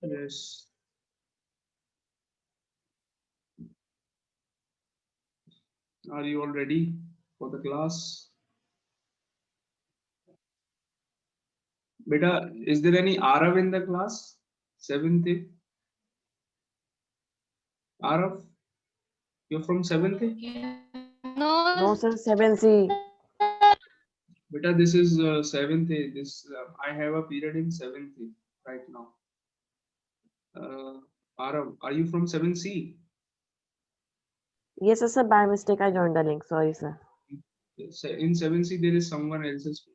Yes. Are you all ready for the class? Beta, is there any Arav in the class? 7th A? Arav? You're from 7th A? No, sir, 7C. Beta, this is 7th A. This I have a period in 7th A right now. Arav, are you from 7C? Yes, sir, by mistake I joined the link. Sorry, sir. In 7C, there is someone else's period.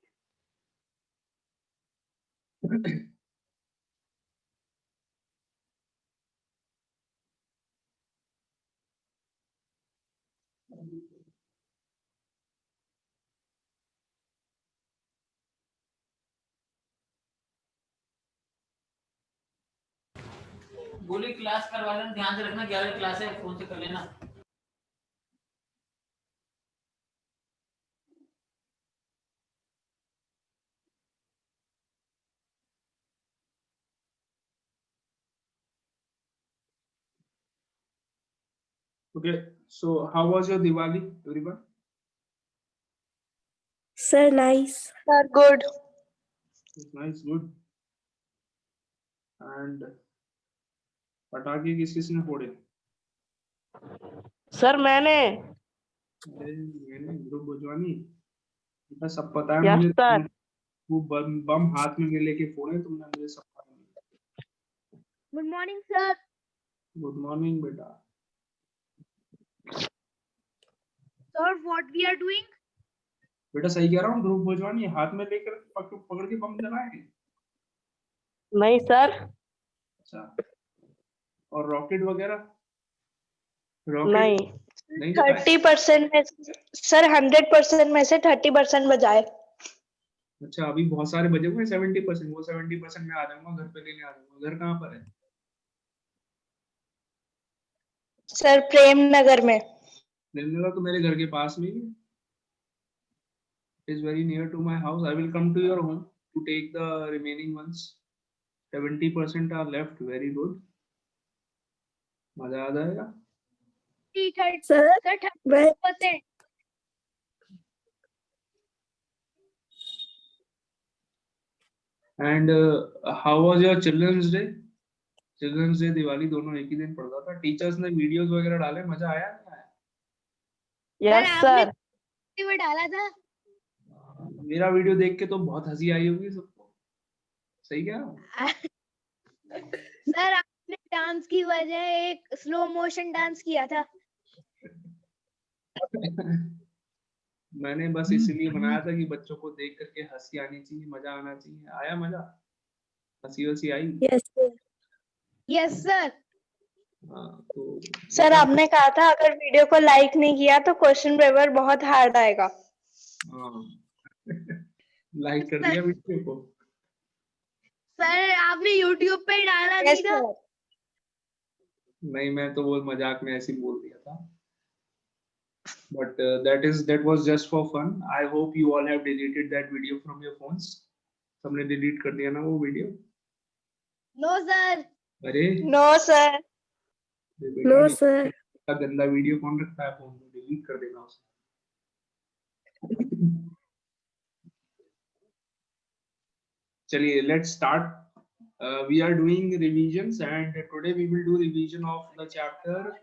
बोली class करवा लेना, ध्यान से रखना 11 class है, phone से कर लेना। Okay, so how was your Diwali, everyone? Sir, nice. Sir, good. It's nice, good. And पटाखे किस किसने फोड़े? सर मैंने। मैंने ध्रुव भोजवानी, बेटा सब पता है यस मुझे। सर। वो बम हाथ में लेके फोड़े तुमने, मुझे सब पता है। Good morning, sir. Good morning बेटा। Sir, what we are doing? बेटा सही कह रहा हूँ, ध्रुव भोजवानी हाथ में लेकर पकड़ के बम जलाएंगे। नहीं सर। अच्छा, और रॉकेट वगैरह? नहीं। नहीं 30% में सर 100% में से 30% बजाए। अच्छा, अभी बहुत सारे बजे हुए 70%। वो 70% में आ जाऊंगा, घर पे लेने आ जाऊंगा। घर कहाँ पर है? सर प्रेम नगर में। निर्मला तो मेरे घर के पास में ही है। It is very near to my house. I will come to your home to take the remaining ones. 70% are left. Very good. मजा आ जाएगा। ठीक है Sir, sir 30%। And how was your Children's Day? Children's Day, Diwali दोनों एक ही दिन पड़ता था। Teachers ने वीडियोस वगैरह डाले, मजा आया नहीं आया? Yes sir. वो डाला था। मेरा वीडियो देख के तो बहुत हंसी आई होगी सबको। सही क्या? सर आपने डांस की वजह एक स्लो मोशन डांस किया था। मैंने बस इसलिए बनाया था कि बच्चों को देख करके हंसी आनी चाहिए, मजा आना चाहिए। आया मजा? हंसी वसी आई? yes, sir. Yes sir. हाँ, तो सर आपने कहा था अगर वीडियो को लाइक नहीं किया तो क्वेश्चन पेपर बहुत हार्ड आएगा। हाँ लाइक कर दिया वीडियो को? सर आपने YouTube पे डाला नहीं था। नहीं, मैं तो वो मजाक में ऐसे ही बोल दिया था। But that was just for fun. I hope you all have deleted that video from your phones. सबने delete कर दिया ना वो वीडियो? No sir. अरे नो सर। बेटा, No, sir. इतना गंदा वीडियो कौन रखता है फोन में? डिलीट कर देना उसे। चलिए, let's start. We are doing revisions and today we will do revision of the chapter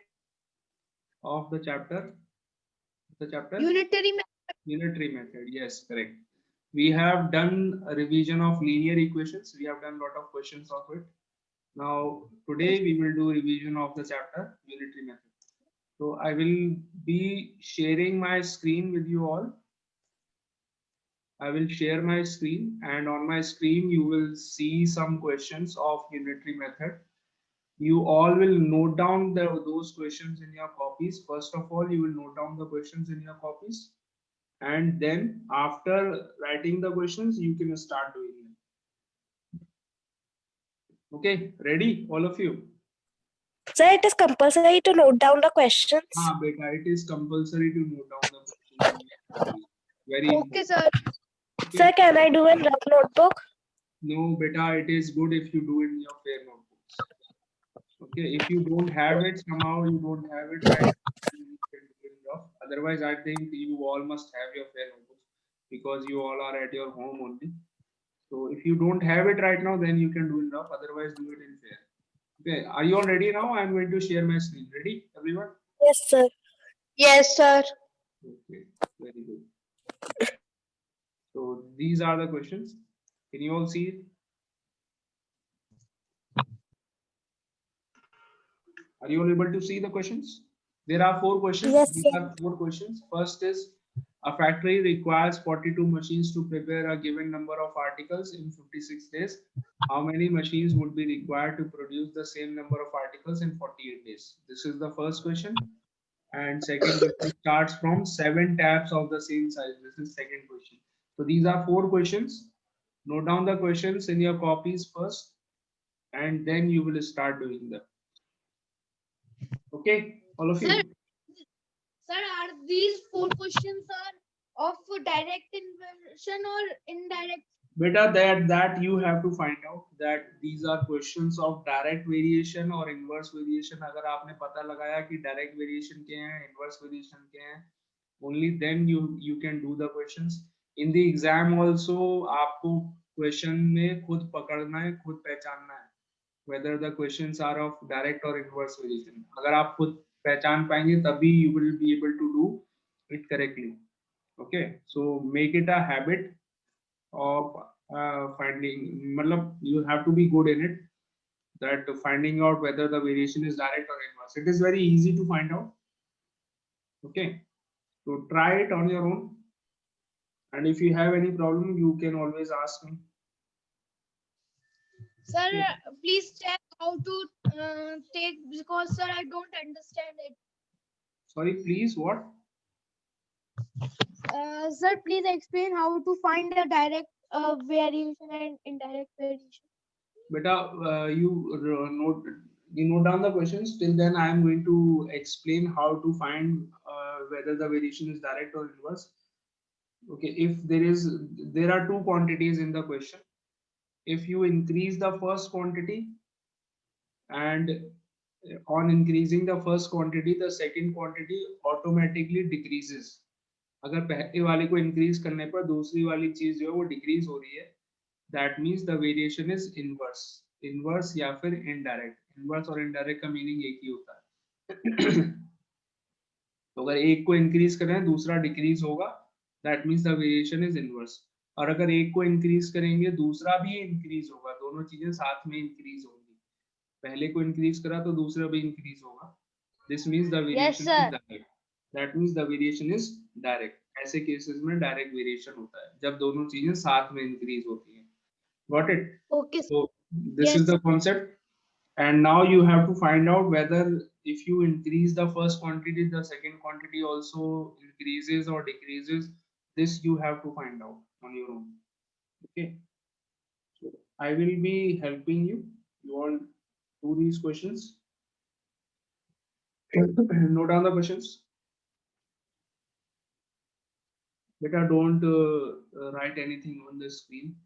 unitary method. Yes, correct. We have done a revision of linear equations. We have done a lot of questions of it. Now today we will do revision of the chapter unitary method. So I will be sharing my screen with you all. I will share my screen, and on my screen you will see some questions of unitary method. You all will note down those questions in your copies. First of all, you will note down the questions in your copies, and then after writing the questions, you can start doing it. Okay, ready, all of you? Sir, it is compulsory to note down the questions. हाँ बेटा, it is compulsory to note down the questions. Very okay important. Sir. Sir, can I do a rough notebook? No, beta, it is good if you do it in your fair notebooks. Okay, if you don't have it, somehow you don't have it, right? You can do it off. Otherwise, I think you all must have your fair notebooks because you all are at your home only. So if you don't have it right now, then you can do it off. Otherwise, do it in fair. Okay, are you all ready now? I'm going to share my screen. Ready, everyone? Yes, sir. Yes, sir. Okay, very good. So these are the questions. Can you all see it? Are you all able to see the questions? There are 4 questions. Yes, These sir. are 4 questions. First is a factory requires 42 machines to prepare a given number of articles in 56 days. How many machines would be required to produce the same number of articles in 48 days? This is the first question. And second question starts from 7 tabs of the same size. This is second question. So these are 4 questions. Note down the questions in your copies first, and then you will start doing them. Okay, all of you. Sir, are these 4 questions are of direct inversion or indirect? Beta, that you have to find out that these are questions of direct variation or inverse variation. अगर आपने पता लगाया कि direct variation क्या है, inverse variation क्या है, only then you can do the questions. In the exam also आपको question में खुद पकड़ना है, खुद पहचानना है whether the questions are of direct or inverse variation. अगर आप खुद पहचान पाएंगे तभी you will be able to do it correctly. Okay, so make it a habit of finding, matlab you have to be good in it, that finding out whether the variation is direct or inverse. It is very easy to find out. Okay, so try it on your own, and if you have any problem you can always ask me. Sir, Yeah. please check how to take, because sir, I don't understand it. Sorry, please, what? Sir, please explain how to find the direct variation and indirect variation. Beta, you note down the questions. Till then I am going to explain how to find whether the variation is direct or inverse. Okay, if there are 2 quantities in the question. If you increase the first quantity, and on increasing the first quantity, the second quantity automatically decreases. अगर पहले वाले को increase करने पर दूसरी वाली चीज जो है वो decrease हो रही है, that means the variation is inverse. Inverse या फिर indirect. Inverse और indirect का meaning एक ही होता है. तो अगर एक को increase कर रहे हैं दूसरा decrease होगा, that means the variation is inverse. और अगर एक को increase करेंगे दूसरा भी increase होगा, दोनों चीजें साथ में increase होंगी. पहले को increase करा तो दूसरा भी increase होगा. This means the variation is direct. That means the variation is direct. ऐसे cases में direct variation होता है जब दोनों चीजें साथ में increase होती हैं. Got it? Okay, sir. So this Yes, is the concept, and now you have to find out whether if you increase the first quantity, the second quantity also increases or decreases. This you have to find out on your own. Okay. So I will be helping you. You all do these questions. Note down the questions. Better don't write anything on the screen.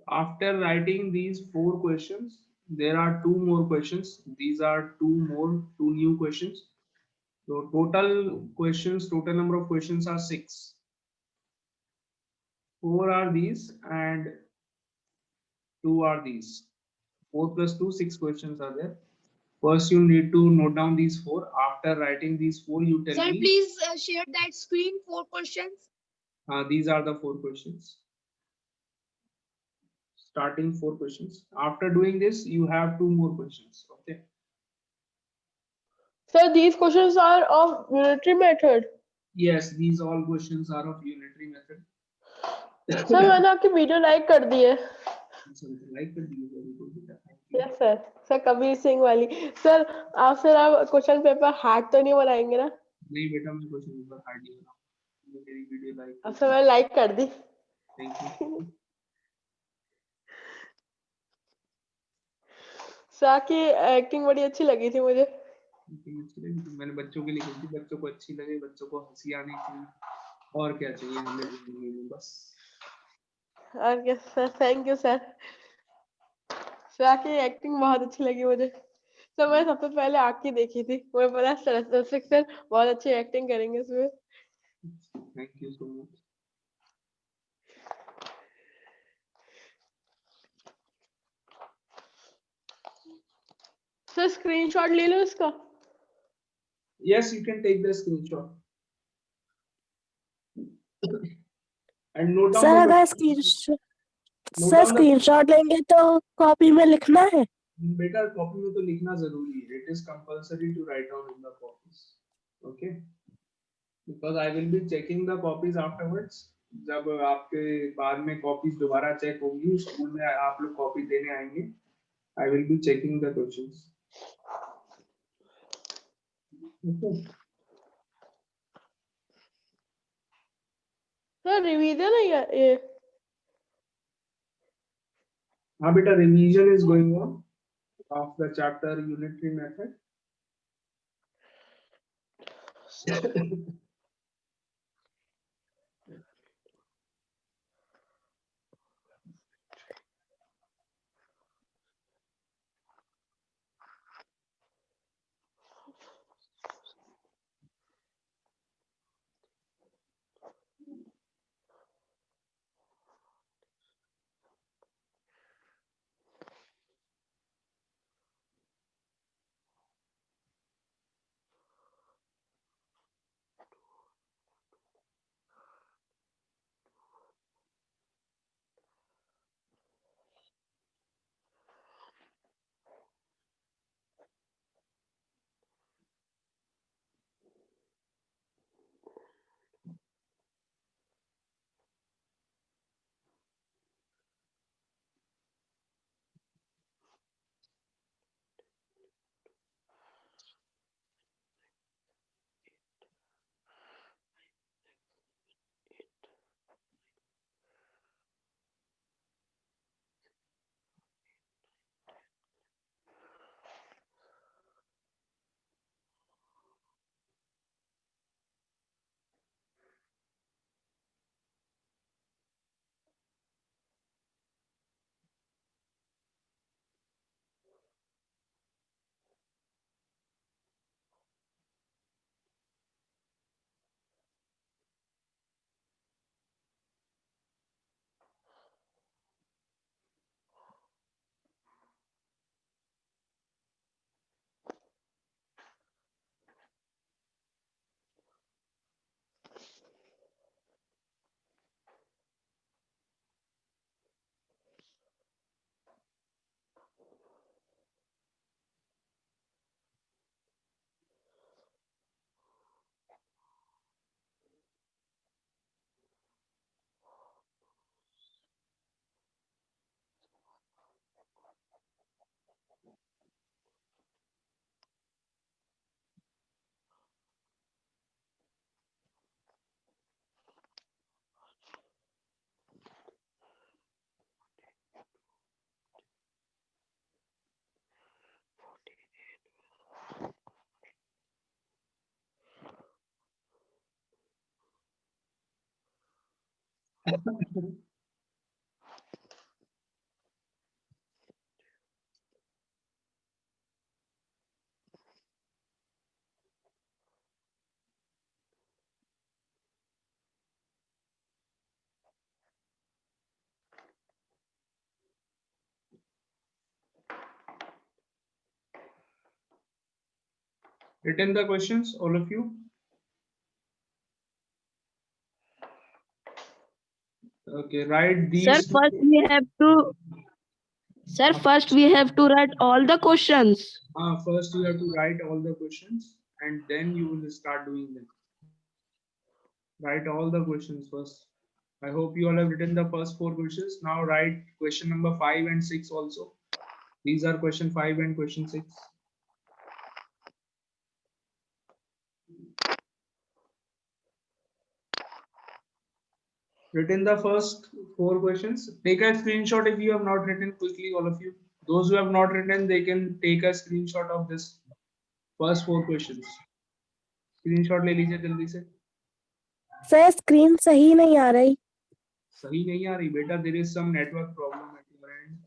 After writing these 4 questions, there are 2 more questions. These are 2 new questions. So total number of questions are 6. 4 are these and 2 are these. 4 plus 2, 6 questions are there. First, you need to note down these 4. After writing these 4, you tell Sir, me. please share that screen 4 questions. These are the 4 questions. starting 4 questions. After doing this, you have 2 more questions. Okay. Sir, these questions are of unitary method. Yes, these all questions are of unitary method. Sir मैंने आपकी video like कर दी है. Like the very good beta. Thank you. Yes sir. Sir Kabir Singh वाली. Sir आप question paper hard तो नहीं बनाएंगे ना? नहीं बेटा, मैं क्वेश्चन पेपर हार्ड नहीं बनाऊंगा. मेरी वीडियो लाइक. अब सर मैंने लाइक कर दी. Thank you. सर आपकी एक्टिंग बड़ी अच्छी लगी थी मुझे. मैंने बच्चों के लिए की थी, बच्चों को अच्छी लगे, बच्चों को हंसी आनी चाहिए, और क्या चाहिए हमें जिंदगी में, बस. और yes sir, thank you sir. Sir आपकी एक्टिंग बहुत अच्छी लगी मुझे. सर मैंने सबसे पहले आपकी देखी थी, मुझे पता सर बहुत अच्छी एक्टिंग करेंगे इसमें. Thank you so much. Sir screenshot ले लो इसका. Yes, you can take the screenshot and note down sir the अगर question. Note sir down the- screenshot लेंगे तो कॉपी में लिखना है. बेटा कॉपी में तो लिखना जरूरी है. It is compulsory to write down in the copies. Okay? Because I will be checking the copies afterwards. जब आपके बाद में कॉपीज दोबारा चेक होंगी, स्कूल में आप लोग कॉपी देने आएंगे, I will be checking the questions. Okay. Sir revision है ये. हाँ बेटा, revision is going on of the chapter unitary method. Written the questions, all of you? Okay, write these. Sir, first we have to Sir, first we have to write all the questions. First you have to write all the questions and then you will start doing them. Write all the questions first. I hope you all have written the first 4 questions. Now write question number 5 and 6 also. These are question 5 and question 6. Written the first 4 questions. Take a screenshot if you have not written quickly, all of you. Those who have not written, they can take a screenshot of this first 4 questions. Screenshot ले लीजिए जल्दी से. Sir screen सही नहीं आ रही. सही नहीं आ रही बेटा. There is some network problem at your end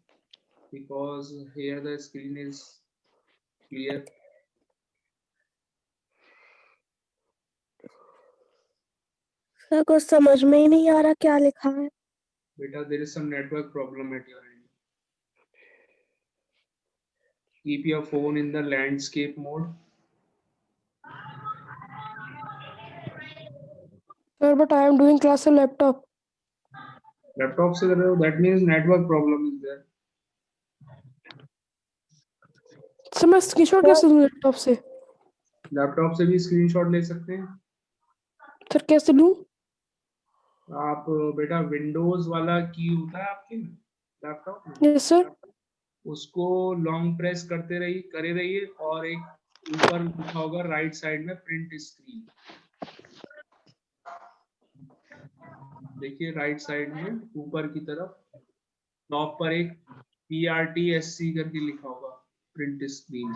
because here the screen is clear. Sir कुछ समझ में ही नहीं आ रहा क्या लिखा है. Beta, there is some network problem at your end. Keep your phone in the landscape mode. Sir, but I am doing class on laptop. Laptop से कर रहे हो, that means network problem is there. Sir मैं screenshot कैसे लूं laptop से? Laptop से भी स्क्रीनशॉट ले सकते हैं. सर कैसे लूं? आप बेटा विंडोज वाला की होता है आपके लैपटॉप में. Yes sir. उसको लॉन्ग प्रेस करे रहिए और एक ऊपर लिखा होगा राइट साइड में प्रिंट स्क्रीन. देखिए राइट साइड में ऊपर की तरफ टॉप पर एक PRTSC करके लिखा होगा प्रिंट स्क्रीन.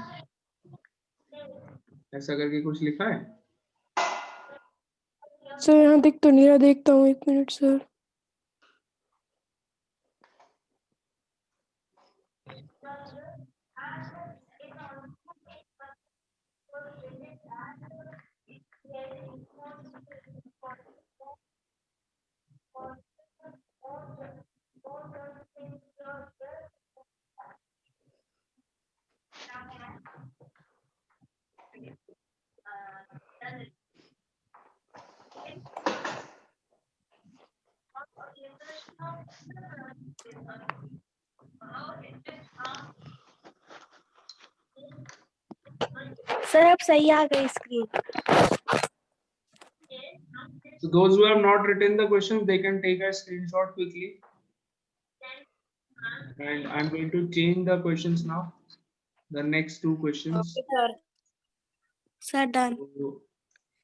ऐसा करके कुछ लिखा है. सर यहाँ दिख तो नहीं रहा, देखता हूँ 1 मिनट सर. सर अब सही आ गई screen. So those who have not written the questions, they can take a screenshot quickly. And I'm going to change the questions now. The next 2 questions. Sir done. So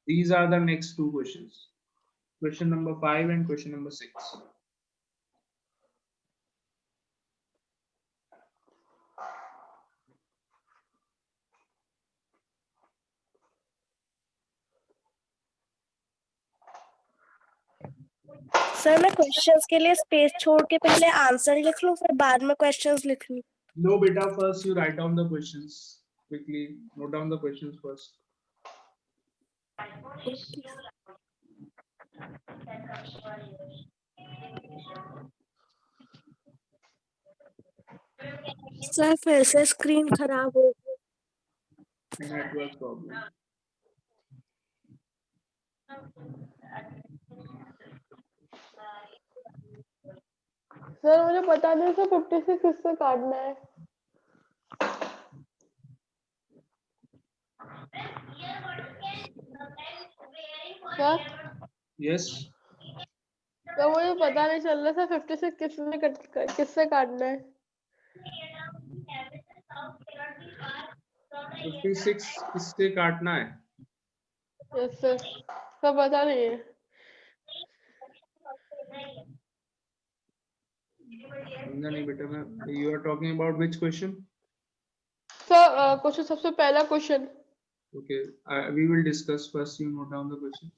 these are the next 2 questions. Question number 5 and question number 6. Sir मैं questions के लिए space छोड़ के पहले answer लिख लूं फिर बाद में क्वेश्चंस लिख लूं. No, beta, first you write down the questions quickly. Note down the questions first. Sir फिर से स्क्रीन खराब हो गई. Network problem. सर मुझे पता नहीं सर 56 किससे काटना है. Sir Yes. तो मुझे पता नहीं चल रहा सर 56 किससे काटना है. 56 किससे काटना है. Yes sir. सर पता नहीं है. समझा नहीं बेटा मैं. You are talking about which question? Sir question सबसे पहला question. Okay, we will discuss first. You note down the question.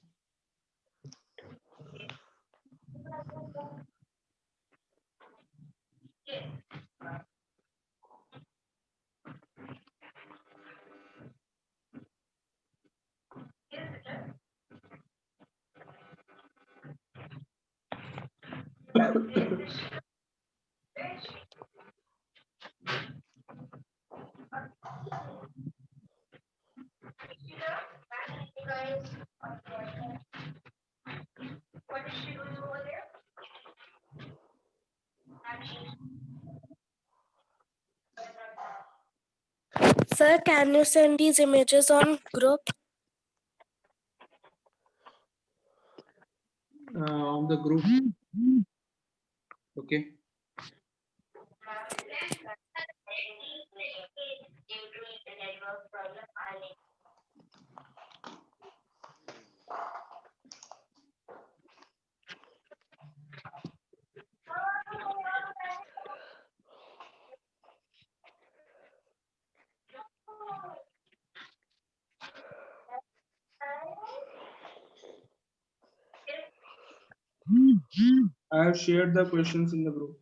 Sir, can you send these images on group? On the group. Okay. I have shared the questions in the group.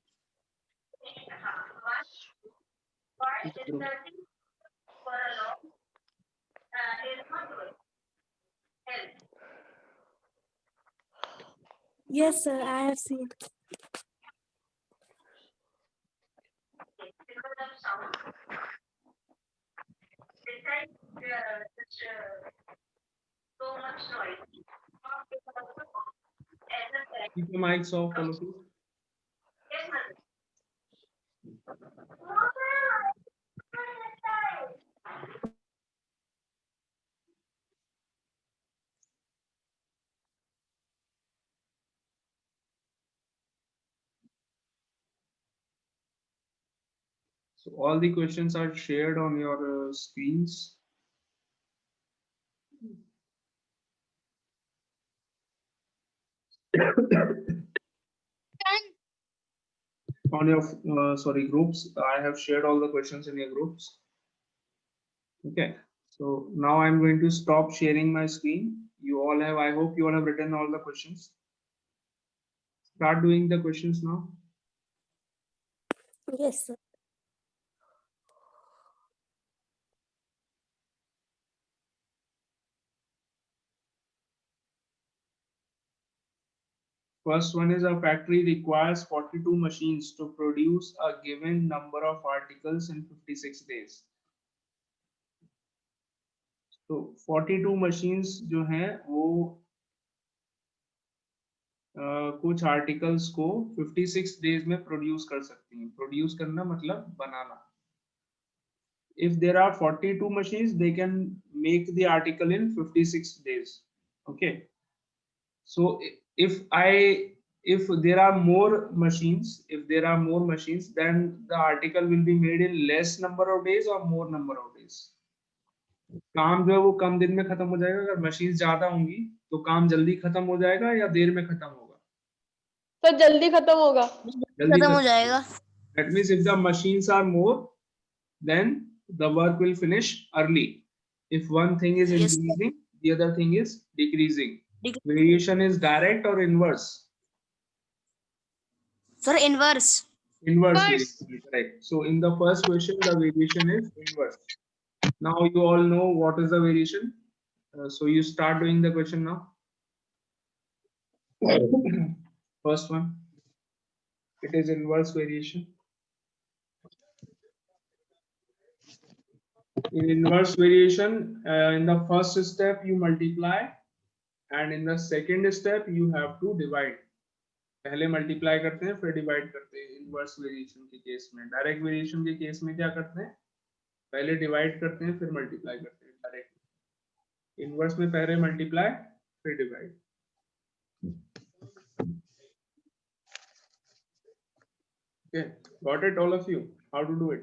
Yes, sir, I have seen. Keep your mics off, all of you. So all the questions are shared on your screens. On your groups. I have shared all the questions in your groups. Okay, so now I'm going to stop sharing my screen. You all have, I hope you all have written all the questions. Start doing the questions now. Yes, sir. First one is, a factory requires 42 machines to produce a given number of articles in 56 days. तो 42 machines जो हैं वो कुछ articles को 56 days में produce कर सकती हैं. प्रोड्यूस करना मतलब बनाना. If there are 42 machines, they can make the article in 56 days. Okay. So if there are more machines, then the article will be made in less number of days or more number of days. काम जो है वो कम दिन में खत्म हो जाएगा. अगर मशीन ज्यादा होंगी तो काम जल्दी खत्म हो जाएगा या देर में खत्म होगा. सर जल्दी खत्म होगा. जल्दी खत्म हो जाएगा. That means if the machines are more, then the work will finish early. If one thing is increasing, the other thing is decreasing. Variation is direct or inverse? Sir, inverse. Inverse variation, correct. So in the first question, the variation is inverse. Now you all know what is the variation. So you start doing the question now. First one, it is inverse variation. In inverse variation, in the first step you multiply, and in the second step you have to divide. पहले multiply करते हैं फिर divide करते हैं. Inverse variation के case में. Direct variation के case में क्या करते हैं, पहले डिवाइड करते हैं फिर मल्टीप्लाई करते हैं. डायरेक्ट. इनवर्स में पहले मल्टीप्लाई फिर divide. Okay, got it all of you, how to do it?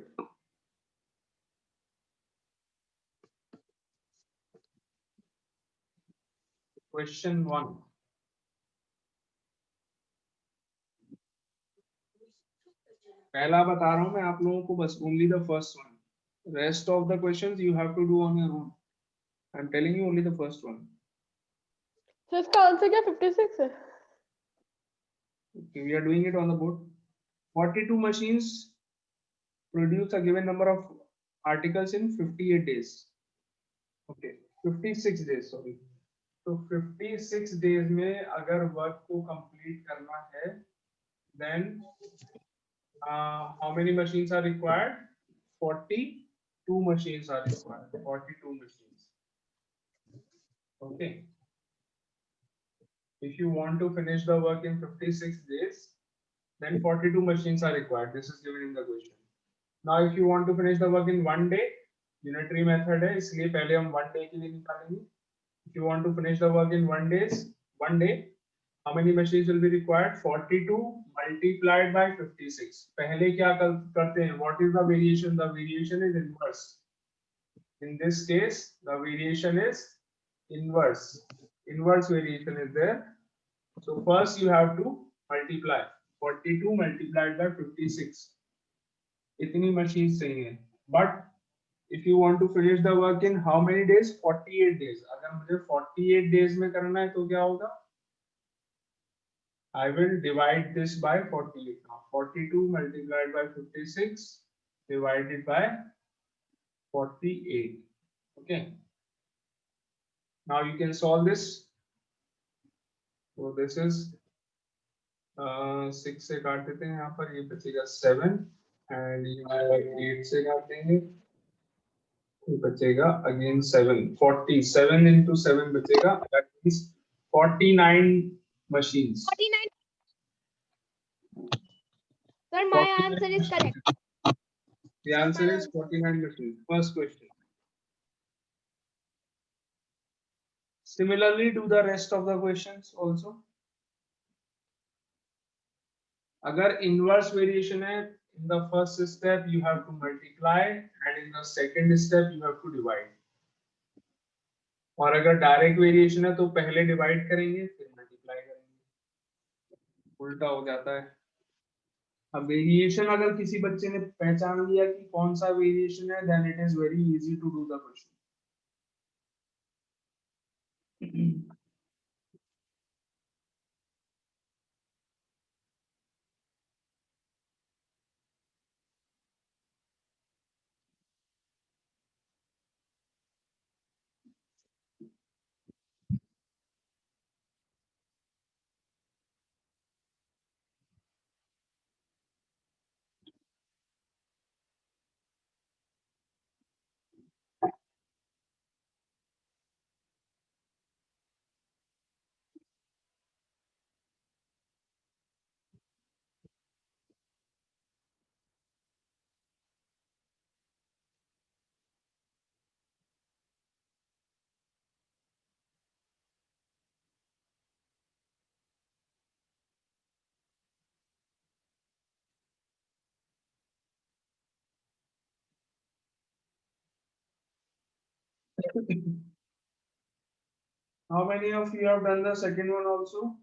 Question 1. पहला बता रहा हूं मैं आप लोगों को बस. Only the first one. Rest of the questions you have to do on your own. I'm telling you only the first one. Sir इसका आंसर क्या 56 है? Okay, we are doing it on the board. 42 machines produce a given number of articles in 58 days. Okay, 56 days, sorry. तो 56 days में अगर work को complete करना है, then how many machines are required? 42 machines are required. 42 machines. Okay. If you want to finish the work in 56 days, then 42 machines are required. This is given in the question. Now, if you want to finish the work in 1 day, unitary method है, इसलिए पहले हम 1 day के लिए निकालेंगे. If you want to finish the work in 1 day, how many machines will be required? 42 multiplied by 56. पहले क्या करते हैं? What is the variation? The variation is inverse. In this case, the variation is inverse. Inverse variation is there. So first you have to multiply. 42 multiplied by 56. इतनी machines चाहिए. But if you want to finish the work in how many days? 48 days. अगर मुझे 48 days में करना है तो क्या होगा? I will divide this by 48 now. 42 multiplied by 56 divided by 48. Okay. Now you can solve this. So this is 6 से काट देते हैं यहाँ पर, ये बचेगा 7 and ये 8 से काट देंगे, बचेगा again 7. 47 into 7 बचेगा, that means 49 machines. 49. Sir, my answer is correct. The answer is 49 machines. First question. Similarly, do the rest of the questions also. अगर inverse variation है, in the first step you have to multiply and in the second step you have to divide. और अगर direct variation है तो पहले divide करेंगे फिर multiply करेंगे, उल्टा हो जाता है. अब वेरिएशन अगर किसी बच्चे ने पहचान लिया कि कौन सा वेरिएशन है, then it is very easy to do the question. How many of you have done the second one also?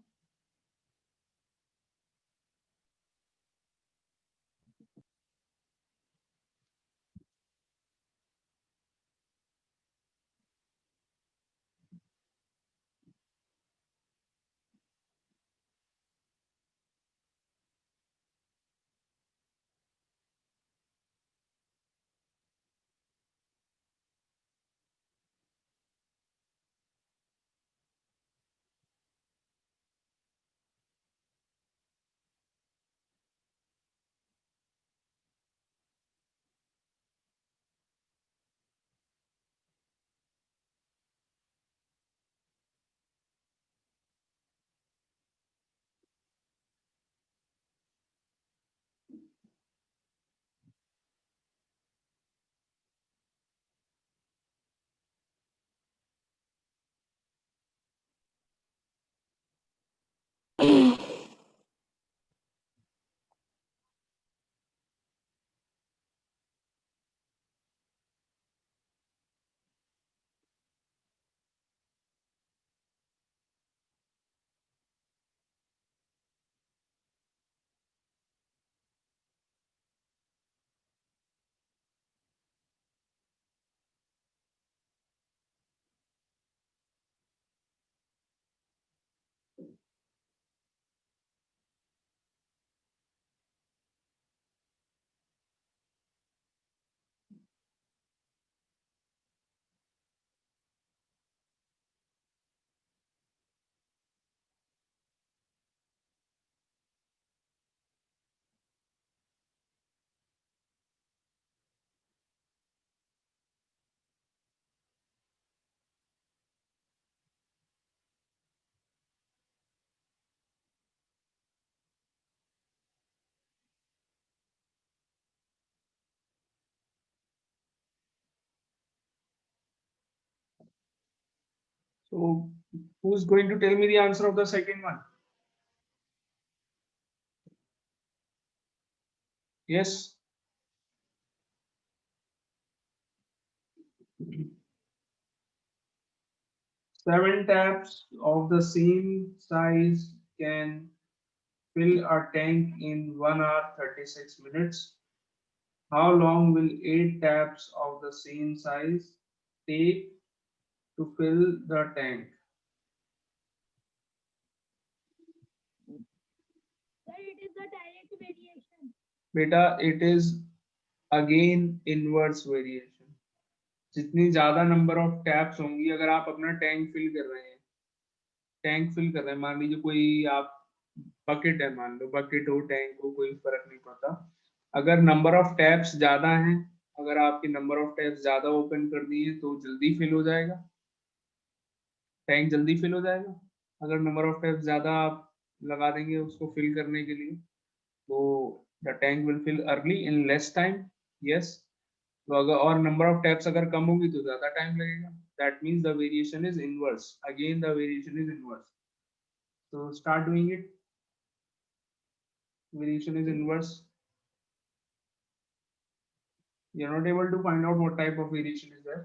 So who's going to tell me the answer of the second one? Yes. Seven taps of the same size can fill a tank in 1 hour 36 minutes. How long will 8 taps of the same size take to fill the tank? Sir, it is the direct variation. Beta, it is again inverse variation. जितनी ज्यादा number of taps होंगी, अगर आप अपना tank fill कर रहे हैं, मान लीजिए कोई आप बकेट है, मान लो बकेट हो टैंक हो, कोई फर्क नहीं पड़ता। अगर नंबर ऑफ टैप्स ज्यादा हैं, अगर आपकी नंबर ऑफ टैप्स ज्यादा ओपन कर दिए तो जल्दी फिल हो जाएगा, टैंक जल्दी फिल हो जाएगा। अगर नंबर ऑफ टैप्स ज्यादा आप लगा देंगे उसको फिल करने के लिए, तो the tank will fill early in less time. Yes, तो अगर और नंबर ऑफ टैप्स अगर कम होगी तो ज्यादा टाइम लगेगा। That means the variation is inverse, again the variation is inverse. So start doing it. Variation is inverse. You're not able to find out what type of variation is there.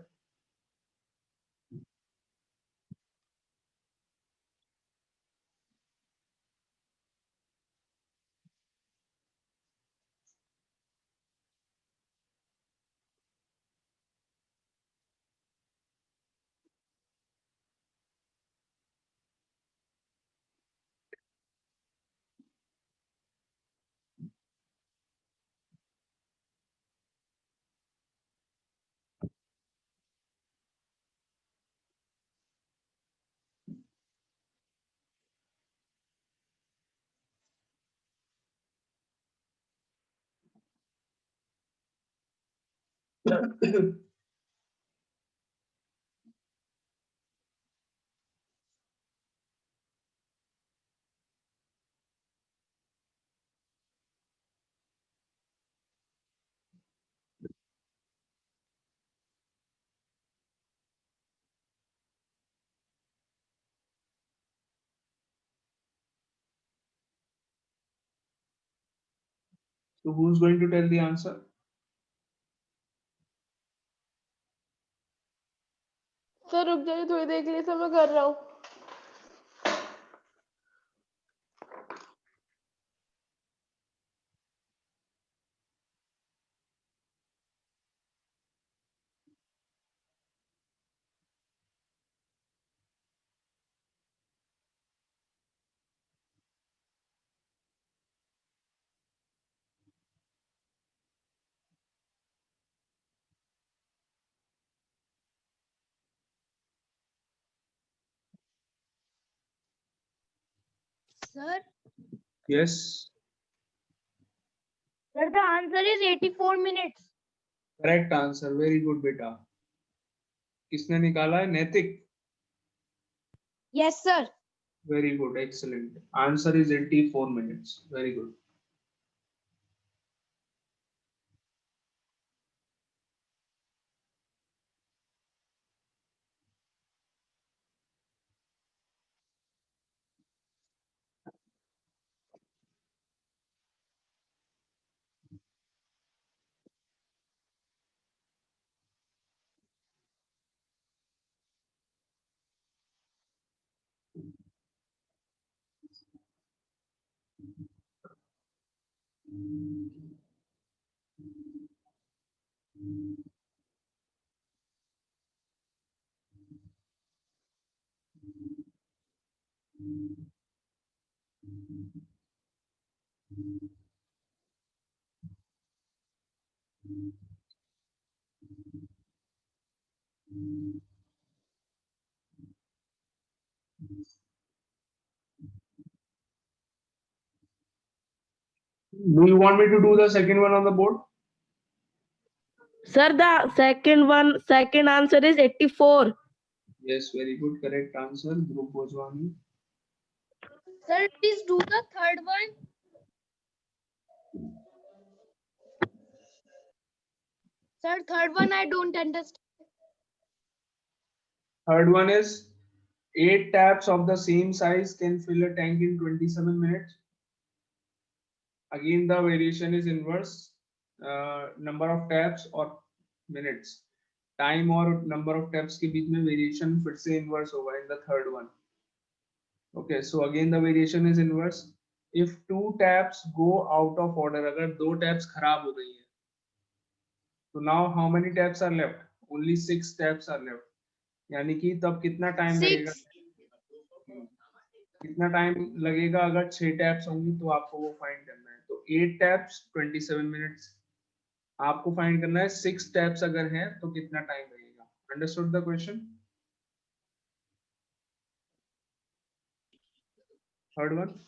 So who's going to tell the answer? Sir रुक जाइए थोड़ी देर के लिए, sir मैं कर रहा हूँ। Sir, Yes, sir, the answer is 84 minutes. correct answer. Very good, beta. किसने निकाला है? नैतिक. Yes, sir. Very good, excellent. Answer is 84 minutes. Very good. Do you want me to do the second one on the board? Sir, the second answer is 84. Yes, very good, correct answer. Dhruv Bhojwani. Sir, please do the third one. Sir, third one I don't understand. Third one is 8 taps of the same size can fill a tank in 27 minutes. Again, the variation is inverse. Number of taps or minutes. Time और number of taps के बीच में variation फिर से inverse होगा in the third one. Okay, so again the variation is inverse. If 2 taps go out of order, अगर 2 taps खराब हो गई हैं, so now how many taps are left? Only 6 taps are left. यानी कि तब कितना टाइम लगेगा? 6. कितना टाइम लगेगा अगर 6 टैप्स होंगी तो आपको वो फाइंड करना है. तो 8 टैप्स 27 मिनट्स. आपको फाइंड करना है 6 टैप्स अगर हैं तो कितना टाइम लगेगा. Understood the question? Third one.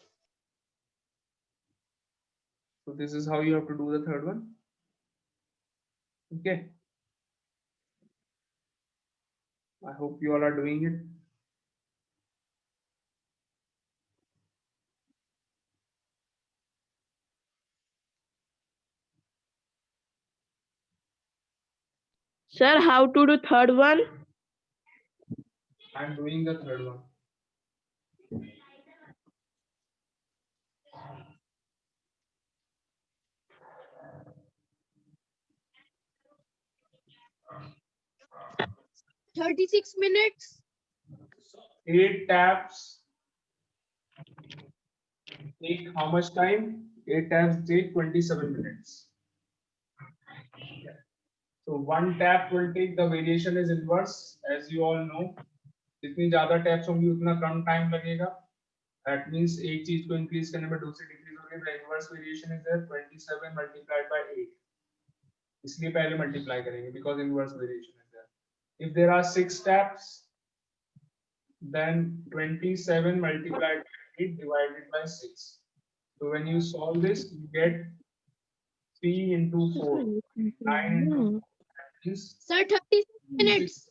So this is how you have to do the third one. Okay. I hope you all are doing it. Sir, how to do third one? I am doing the third one. Sir, 36 minutes. 8 taps take how much time? 8 taps take 27 minutes. So 1 tap will take, the variation is inverse, as you all know. जितनी ज्यादा taps होंगी उतना कम time लगेगा. That means एक चीज को increase करने में दूसरी डिक्रीज होगी. The inverse variation is there 27 multiplied by 8. इसलिए पहले मल्टीप्लाई करेंगे because inverse variation is there. If there are 6 taps, then 27 multiplied by 8 divided by 6. So when you solve this, you get 3 into 4. 9 into 4. That means Sir, 36 minutes.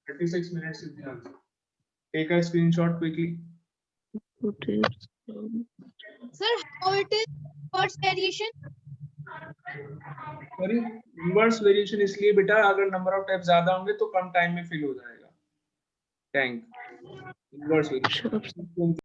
36 minutes is the answer. Take a screenshot quickly. Sir, how it is first variation? Sorry, inverse variation इसलिए बेटा अगर number of taps ज्यादा होंगे तो कम time में fill हो जाएगा tank. Inverse variation.